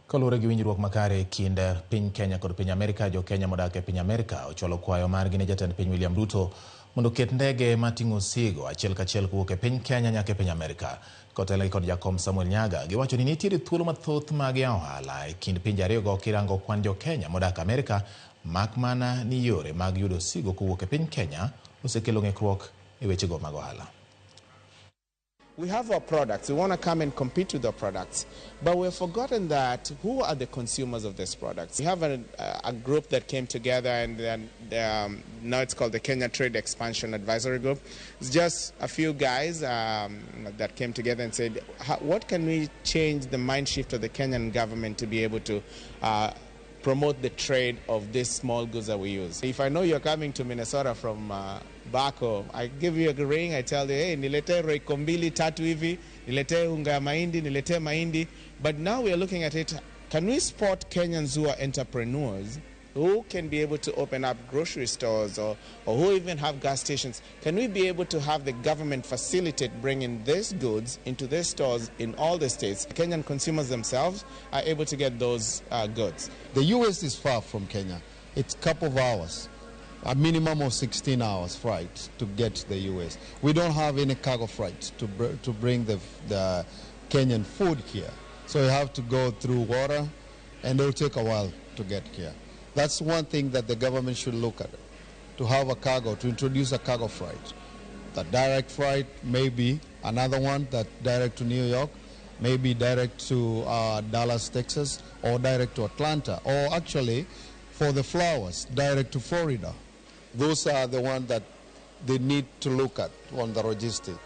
Kaluwore gi winjruok makare e kind piny Kenya kod piny Amerka, Jokenya modak e piny Amerka ochwalo kwayo margi ne jatend piny William Ruto mondo ket ndege mating'o osigo achiel kachiel kowuok e piny Kenya nyaka e piny Amerka. Kotelo kod jakom Samuel Nyaga giwacho ni nitiere thuolo mathoth mag ohala e kind pinje ariyogo kirango kwan Jokenya modak Amerka, mak mana ni yore mag yudo osigo kowuok e piny Kenya osekelo ng'ikruok e wechego mag ohala. We have our products. We want to come and compete with our products. But we've forgotten that who are the consumers of these products? We have a group that came together, and then now it's called the Kenya Trade Expansion Advisory Group. It's just a few guys that came together and said, what can we change the mind shift of the Kenyan government to be able to promote the trade of these small goods that we use. If I know you're coming to Minnesota from back home, I give you a ring, I tell you, hey, nilete roiko mbili tatu hivi, nilete unga ya mahindi, nilete mahindi. But now we are looking at it, can we support Kenyans who are entrepreneurs who can be able to open up grocery stores or who even have gas stations? Can we be able to have the government facilitate bringing these goods into their stores in all the states? Kenyan consumers themselves are able to get those goods. The U.S. is far from Kenya. It's a couple of hours, a minimum of 16 hours flight to get to the U.S. We don't have any cargo flights to bring the Kenyan food here. So you have to go through water, and it will take a while to get here. That's one thing that the government should look at, to have a cargo, to introduce a cargo flight. The direct flight, maybe another one that direct to New York, maybe direct to Dallas, Texas, or direct to Atlanta, or actually, for the flowers, direct to Florida. Those are the ones that they need to look at on the logistics.